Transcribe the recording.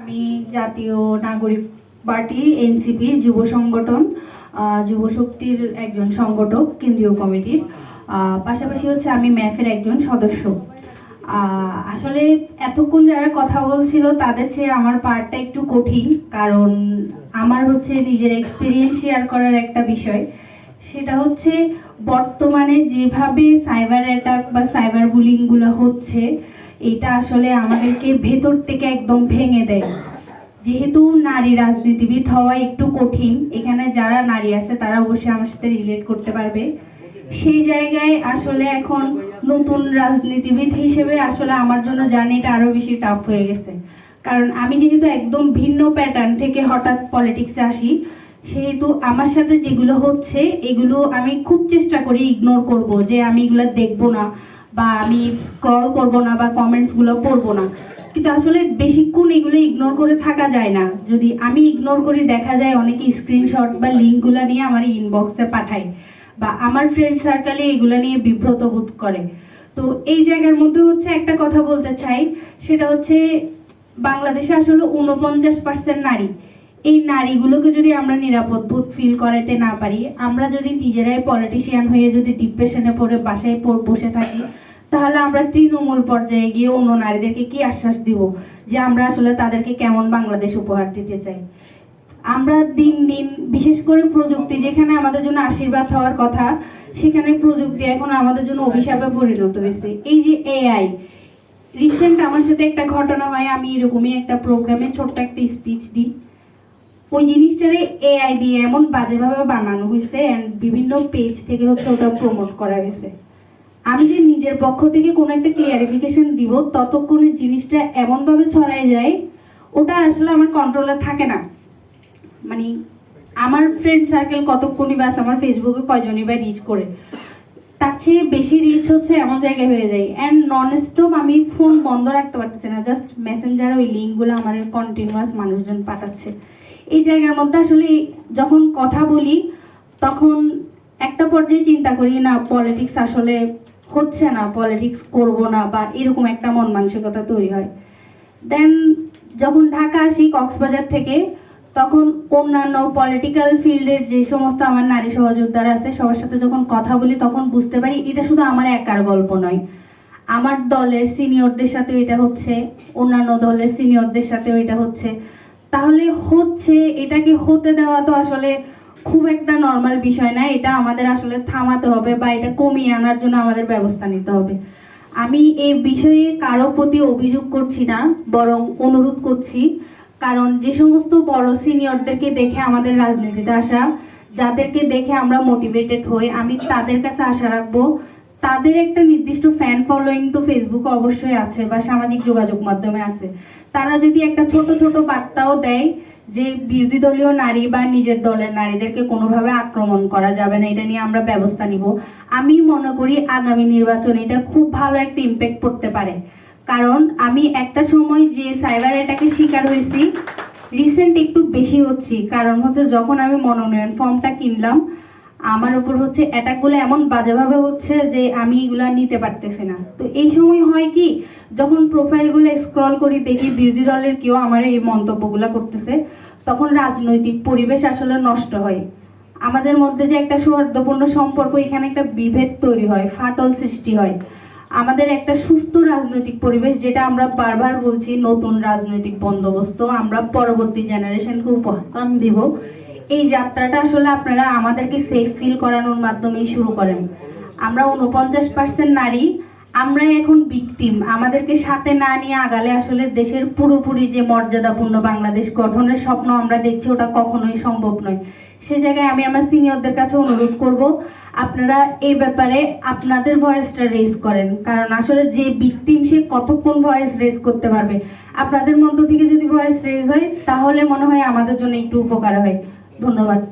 আমি জাতীয় নাগরিক পার্টি এনসিপি যুব সংগঠন যুব শক্তির একজন সংগঠক কেন্দ্রীয় কমিটির পাশাপাশি হচ্ছে আমি ম্যাফের একজন সদস্য। আসলে এতক্ষণ যারা কথা বলছিল তাদের চেয়ে আমার পার্টটা একটু কঠিন, কারণ আমার হচ্ছে নিজের এক্সপিরিয়েন্স শেয়ার করার একটা বিষয়। সেটা হচ্ছে বর্তমানে যেভাবে সাইবার অ্যাটাক বা সাইবার বুলিংগুলো হচ্ছে, এটা আসলে আমাদেরকে ভেতর থেকে একদম ভেঙে দেয়। যেহেতু নারী রাজনীতিবিদ হওয়া একটু কঠিন, এখানে যারা নারী আছে তারা অবশ্যই আমার সাথে রিলেট করতে পারবে। সেই জায়গায় আসলে এখন নতুন রাজনীতিবিদ হিসেবে আসলে আমার জন্য জার্নিটা আরো বেশি টাফ হয়ে গেছে, কারণ আমি যেহেতু একদম ভিন্ন প্যাটার্ন থেকে হঠাৎ পলিটিক্সে আসি, সেহেতু আমার সাথে যেগুলো হচ্ছে এগুলো আমি খুব চেষ্টা করি ইগনোর করব, যে আমি এগুলো দেখবো না বা আমি স্ক্রল করব না বা কমেন্টস গুলো পড়বো না। কিন্তু আসলে বেশিক্ষণ এগুলো ইগনোর করে থাকা যায় না। যদি আমি ইগনোর করি, দেখা যায় অনেকে স্ক্রিনশট বা লিঙ্কগুলো নিয়ে আমার ইনবক্সে পাঠায় বা আমার ফ্রেন্ড সার্কেলে এগুলো নিয়ে বিব্রত বোধ করে। তো এই জায়গার মধ্যে হচ্ছে একটা কথা বলতে চাই, সেটা হচ্ছে বাংলাদেশে আসলে 49% নারী। এই নারীগুলোকে যদি আমরা নিরাপদ বোধ ফিল করাইতে না পারি, আমরা যদি নিজেরাই পলিটিশিয়ান হয়ে যদি ডিপ্রেশনে পড়ে বাসায় বসে থাকি, তাহলে আমরা তৃণমূল পর্যায়ে গিয়ে অন্য নারীদেরকে কি আশ্বাস দিব যে আমরা আসলে তাদেরকে কেমন বাংলাদেশ উপহার দিতে চাই? আমরা দিন দিন, বিশেষ করে প্রযুক্তি যেখানে আমাদের জন্য আশীর্বাদ হওয়ার কথা, সেখানে প্রযুক্তি এখন আমাদের জন্য অভিশাপে পরিণত হয়েছে। এই যে এআই, রিসেন্ট আমার সাথে একটা ঘটনা হয়, আমি এরকমই একটা প্রোগ্রামে ছোট্ট একটা স্পিচ দিই, ওই জিনিসটারে এআই দিয়ে এমন বাজেভাবে বানানো হয়েছে এন্ড বিভিন্ন পেজ থেকে হচ্ছে ওটা প্রমোট করা হয়েছে। আমি যে নিজের পক্ষ থেকে কোনো একটা ক্লিয়ারিফিকেশন দিব, ততক্ষণে জিনিসটা এমনভাবে ছড়ায় যায়, ওটা আসলে আমার কন্ট্রোলে থাকে না। মানে আমার ফ্রেন্ড সার্কেল কতক্ষণই বা আমার ফেসবুকে কয়জনই বা রিচ করে, তার চেয়ে বেশি রিচ হচ্ছে এমন জায়গায় হয়ে যায়। অ্যান্ড নন স্টপ আমি ফোন বন্ধ রাখতে পারতেছি না, জাস্ট মেসেঞ্জারে ওই লিঙ্কগুলো আমার কন্টিনিউয়াস মানুষজন পাঠাচ্ছে। এই জায়গার মধ্যে আসলে যখন কথা বলি, তখন একটা পর্যায়ে চিন্তা করি না, পলিটিক্স আসলে হচ্ছে না, পলিটিক্স করব না, বা এরকম একটা মন মানসিকতা তৈরি হয়। দেন যখন ঢাকা আসি কক্সবাজার থেকে, তখন অন্যান্য পলিটিক্যাল ফিল্ডের যে সমস্ত আমার নারী সহযোদ্ধারা আছে সবার সাথে যখন কথা বলি, তখন বুঝতে পারি এটা শুধু আমার একার গল্প নয়, আমার দলের সিনিয়রদের সাথেও এটা হচ্ছে, অন্যান্য দলের সিনিয়রদের সাথেও এটা হচ্ছে। তাহলে হচ্ছে, এটাকে হতে দেওয়া তো আসলে খুব একটা নর্মাল বিষয় না, এটা আমাদের আসলে থামাতে হবে বা এটা কমিয়ে আনার জন্য আমাদের ব্যবস্থা নিতে হবে। আমি এই বিষয়ে কারো প্রতি অভিযোগ করছি না, বরং অনুরোধ করছি। কারণ যে সমস্ত বড় সিনিয়রদেরকে দেখে আমাদের রাজনীতিতে আসা, যাদেরকে দেখে আমরা মোটিভেটেড হই, আমি তাদের কাছে আশা রাখবো, তাদের একটা নির্দিষ্ট ফ্যান ফলোয়িং তো ফেসবুকে অবশ্যই আছে বা সামাজিক যোগাযোগ মাধ্যমে আছে। তারা যদি একটা ছোট ছোট বার্তাও দেয় যে বিরোধী দলীয় নারী বা নিজের দলের নারীদেরকে কোনোভাবে আক্রমণ করা যাবে না, এটা নিয়ে আমরা ব্যবস্থা নিব, আমি মনে করি আগামী নির্বাচনে এটা খুব ভালো একটা ইম্প্যাক্ট পড়তে পারে। কারণ আমি একটা সময় যে সাইবার অ্যাটাকের শিকার হয়েছি, রিসেন্ট একটু বেশি হচ্ছি, কারণ হচ্ছে যখন আমি মনোনয়ন ফর্মটা কিনলাম, আমার উপর হচ্ছে অ্যাটাকগুলো এমন বাজেভাবে হচ্ছে যে আমি এগুলা নিতে পারতেছি না। তো এই সময় হয় কি, যখন প্রোফাইলগুলো স্ক্রল করি দেখি বিরোধী দলের কেউ আমার এই মন্তব্যগুলো করতেছে, তখন রাজনৈতিক পরিবেশ আসলে নষ্ট হয়। আমাদের মধ্যে যে একটা সৌহার্দ্যপূর্ণ সম্পর্ক, এখানে একটা বিভেদ তৈরি হয়, ফাটল সৃষ্টি হয়। আমাদের একটা সুস্থ রাজনৈতিক পরিবেশ, যেটা আমরা বারবার বলছি, নতুন রাজনৈতিক বন্দোবস্ত আমরা পরবর্তী জেনারেশনকে উপহার দিব, এই যাত্রাটা আসলে আপনারা আমাদেরকে সেফ ফিল করানোর মাধ্যমেই শুরু করেন। আমরা 49% নারী, আমরাই এখন ভিকটিম। আমাদেরকে সাথে না নিয়ে আগালে আসলে দেশের পুরোপুরি যে মর্যাদাপূর্ণ বাংলাদেশ গঠনের স্বপ্ন আমরা দেখছি, ওটা কখনোই সম্ভব নয়। সে জায়গায় আমি আমার সিনিয়রদের কাছে অনুরোধ করব, আপনারা এই ব্যাপারে আপনাদের ভয়েসটা রেজ করেন, কারণ আসলে যে ভিকটিম সে কতক্ষণ ভয়েস রেজ করতে পারবে। আপনাদের মধ্য থেকে যদি ভয়েস রেজ হয়, তাহলে মনে হয় আমাদের জন্য একটু উপকার হয়। ধন্যবাদ।